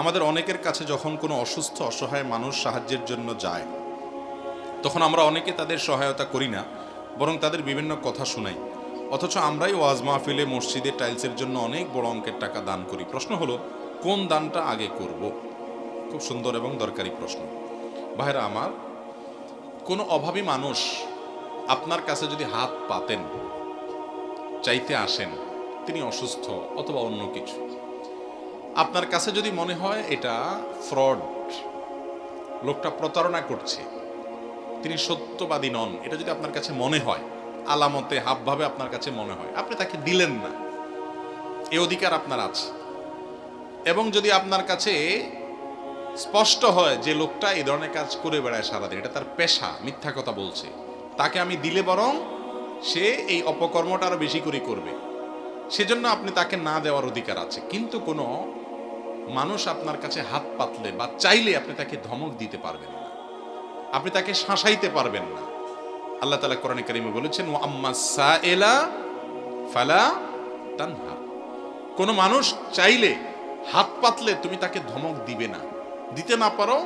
আমাদের অনেকের কাছে যখন কোনো অসুস্থ অসহায় মানুষ সাহায্যের জন্য যায়, তখন আমরা অনেকে তাদের সহায়তা করি না, বরং তাদের বিভিন্ন কথা শোনাই। অথচ আমরাই ওয়াজ মাহফিলে, মসজিদে টাইলসের জন্য অনেক বড় অঙ্কের টাকা দান করি। প্রশ্ন হলো, কোন দানটা আগে করব? খুব সুন্দর এবং দরকারি প্রশ্ন। ভাইরা আমার, কোনো অভাবী মানুষ আপনার কাছে যদি হাত পাতেন, চাইতে আসেন, তিনি অসুস্থ অথবা অন্য কিছু, আপনার কাছে যদি মনে হয় এটা ফ্রড, লোকটা প্রতারণা করছে, তিনি সত্যবাদী নন, এটা যদি আপনার কাছে মনে হয়, আলামতে হাবভাবে আপনার কাছে মনে হয়, আপনি তাকে দিলেন না, এ অধিকার আপনার আছে। এবং যদি আপনার কাছে স্পষ্ট হয় যে লোকটা এই ধরনের কাজ করে বেড়ায় সারাদিন, এটা তার পেশা, মিথ্যা কথা বলছে, তাকে আমি দিলে বরং সে এই অপকর্মটা আরো বেশি করে করবে, সেজন্য আপনি তাকে না দেওয়ার অধিকার আছে। কিন্তু কোনো মানুষ আপনার কাছে হাত পাতলে বা চাইলে আপনি তাকে ধমক দিতে পারবেন না, আপনি তাকে শাসাইতে পারবেন না। আল্লাহ তাআলা কোরআনে কারিমে বলেছেন, ওয়া আম্মাস সাইলা ফালা তানহার। কোনো মানুষ চাইলে হাত পাতলে তুমি তাকে ধমক দিবে না, দিতে না পারো,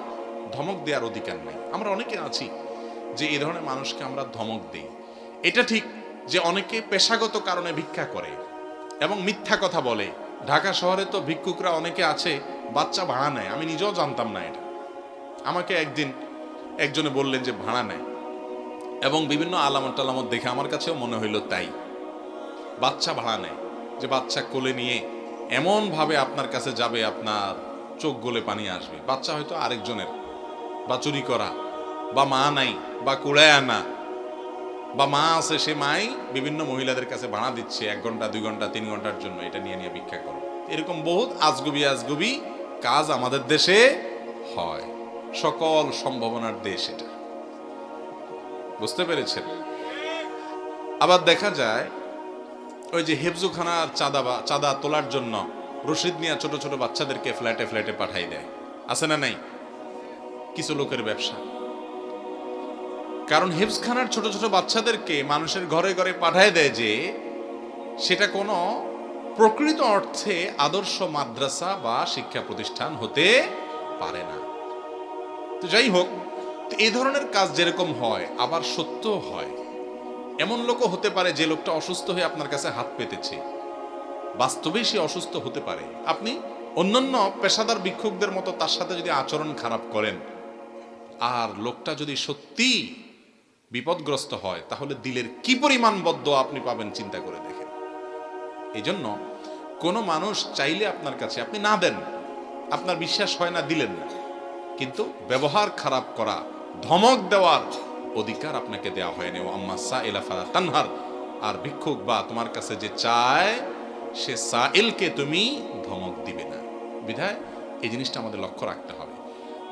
ধমক দেওয়ার অধিকার নেই। আমরা অনেকে আছি যে এই ধরনের মানুষকে আমরা ধমক দেই। এটা ঠিক যে অনেকে পেশাগত কারণে ভিক্ষা করে এবং মিথ্যা কথা বলে। ঢাকা শহরে তো ভিক্ষুকরা অনেকে আছে বাচ্চা ভাড়া নেয়, আমি নিজেও জানতাম না এটা। আমাকে একদিন একজনে বললেন যে ভাড়া নেয়, এবং বিভিন্ন আলামত টালামত দেখে আমার কাছেও মনে হইল তাই। বাচ্চা ভাড়া নেয়, যে বাচ্চা কোলে নিয়ে এমন ভাবে আপনার কাছে যাবে, আপনার চোখ গলে পানি আসবে। বাচ্চা হয়তো আরেকজনের, বা চুরি করা, বা মা নাই, বা কুড়ায় আনা, বা মা আছে, সে মাই বিভিন্ন মহিলাদের কাছে ভাড়া দিচ্ছে 1 ঘন্টা 2 ঘন্টা 3 ঘন্টার জন্য, এটা নিয়ে নিয়ে ভিক্ষা করো। এরকম বহুত আজগুবি কাজ আমাদের দেশে হয়। সকল সম্ভাবনার দেশ এটা, বুঝতে পেরেছেন? আবার দেখা যায় ওই যে হেফজুখানার চাঁদা তোলার জন্য রশিদ নিয়ে ছোট ছোট বাচ্চাদেরকে ফ্ল্যাটে ফ্ল্যাটে পাঠাই দেয়, আছে না নাই? কিছু লোকের ব্যবসা। কারণ হেফজখানার ছোট ছোট বাচ্চাদেরকে মানুষের ঘরে ঘরে পাঠায় দেয় যে সেটা কোনো প্রকৃত অর্থে আদর্শ মাদ্রাসা বা শিক্ষা প্রতিষ্ঠান হতে পারে না। তো যাই হোক, এই ধরনের কাজ যেরকম হয়, আবার সত্য হয়। এমন লোকও হতে পারে যে লোকটা অসুস্থ হয়ে আপনার কাছে হাত পেতেছে, বাস্তবেই সে অসুস্থ হতে পারে। আপনি অন্যান্য পেশাদার ভিক্ষুকদের মতো তার সাথে যদি আচরণ খারাপ করেন, আর লোকটা যদি সত্যি বিপদগ্রস্ত হয়, তাহলে দিলের কি পরিমাণ বদ্দোয়া আপনি পাবেন চিন্তা করে দেখেন। এই জন্য কোনো মানুষ চাইলে আপনার কাছে, আপনি না দেন, আপনার বিশ্বাস হয় না, দিলেন না, কিন্তু ব্যবহার খারাপ করা, ধমক দেওয়ার অধিকার আপনাকে দেওয়া হয়নি। ও আম্মা সাইলা ফালা তানহার। আর ভিক্ষুক বা তোমার কাছে যে চায়, সে সাইলকে তুমি ধমক দিবে না। বিধায় এই জিনিসটা আমাদের লক্ষ্য রাখতে হবে।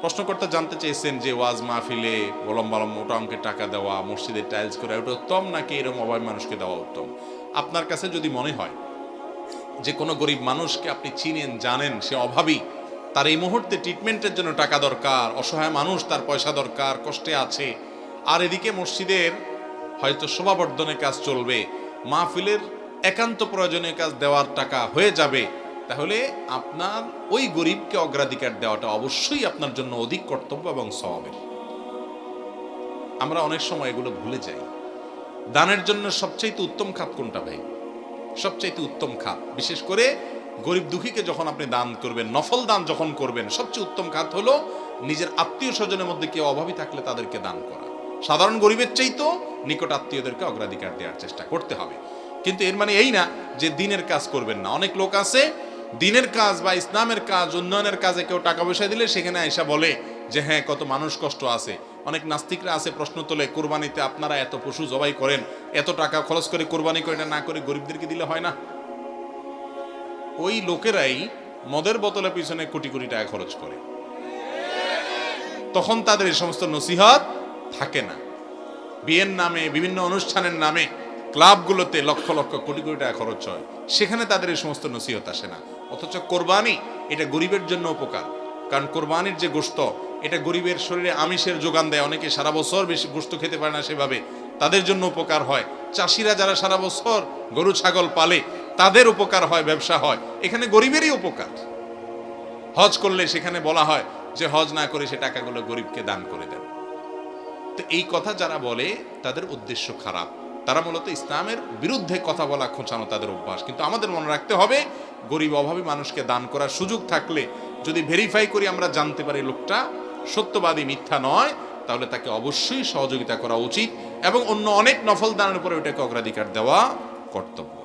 প্রশ্নকর্তা জানতে চেয়েছেন যে ওয়াজ মাহফিলে লম্বা মোটা অঙ্কের টাকা দেওয়া, মসজিদে টাইলস করা, ওটা উত্তম নাকি এরকম অভাবী মানুষকে দেওয়া উত্তম? আপনার কাছে যদি মনে হয় যে কোনো গরিব মানুষকে আপনি চিনেন, জানেন, সে অভাবী, তার এই মুহূর্তে ট্রিটমেন্টের জন্য টাকা দরকার, অসহায় মানুষ, তার পয়সা দরকার, কষ্টে আছে, আর এদিকে মসজিদের হয়তো শোভাবর্ধনের কাজ চলবে, মাহফিলের একান্ত প্রয়োজনীয় কাজ দেওয়ার টাকা হয়ে যাবে, তাহলে আপনার ওই গরিবকে অগ্রাধিকার দেওয়াটা অবশ্যই আপনার জন্য অধিক কর্তব্য এবং সওয়াবের। আমরা অনেক সময় এগুলো ভুলে যাই। দানের জন্য সবচাইতে উত্তম খাত কোনটা ভাই? সবচাইতে উত্তম খাত, বিশেষ করে গরিব দুঃখীকে যখন আপনি দান করবেন, নফল দান যখন করবেন, সবচেয়ে উত্তম খাত হলো নিজের আত্মীয় স্বজনের মধ্যে কেউ অভাবী থাকলে তাদেরকে দান করা। সাধারণ গরিবের চাইতেও নিকট আত্মীয়দেরকে অগ্রাধিকার দেওয়ার চেষ্টা করতে হবে। কিন্তু এর মানে এই না যে দিনের কাজ করবেন না। অনেক লোক আছে দিনের কাজ বা ইসলামের কাজ, উন্নয়নের কাজে কেউ টাকা পয়সা দিলে সেখানে আইসা বলে যে হ্যাঁ, কত মানুষ কষ্ট আছে। অনেক নাস্তিকরা আছে, প্রশ্ন তোলে, কোরবানিতে আপনারা এত পশু জবাই করেন, এত টাকা খরচ করে কোরবানি করে, এটা না করে গরিবদেরকে দিলে হয় না? ওই লোকেরাই মদের বোতলের পিছনে কোটি কোটি টাকা খরচ করে, তখন তাদের এই সমস্ত নসিহত থাকে না। বিয়ের নামে, বিভিন্ন অনুষ্ঠানের নামে ক্লাবগুলোতে লক্ষ লক্ষ কোটি কোটি টাকা খরচ হয়, সেখানে তাদের এই সমস্ত নসিহত আসে না। অথচ কোরবানি এটা গরিবের জন্য উপকার, কারণ কোরবানির যে গোশত, এটা গরিবের শরীরে আমিষের যোগান দেয়। অনেকে সারা বছর বেশি গোশত খেতে পারে না, সেভাবে তাদের জন্য উপকার হয়। চাষিরা যারা সারা বছর গরু ছাগল পালে, তাদের উপকার হয়, ব্যবসা হয়, এখানে গরিবেরই উপকার। হজ করলে সেখানে বলা হয় যে হজ না করে সে টাকাগুলো গরিবকে দান করে দেন। তো এই কথা যারা বলে তাদের উদ্দেশ্য খারাপ, তারা মূলত ইসলামের বিরুদ্ধে কথা বলা, খোঁচানো তাদের অভ্যাস। কিন্তু আমাদের মনে রাখতে হবে, গরিব অভাবী মানুষকে দান করার সুযোগ থাকলে যদি ভেরিফাই করি, আমরা জানতে পারি লোকটা সত্যবাদী, মিথ্যা নয়, তাহলে তাকে অবশ্যই সহযোগিতা করা উচিত এবং অন্য অনেক নফল দানের উপরে ওটাকে অগ্রাধিকার দেওয়া কর্তব্য।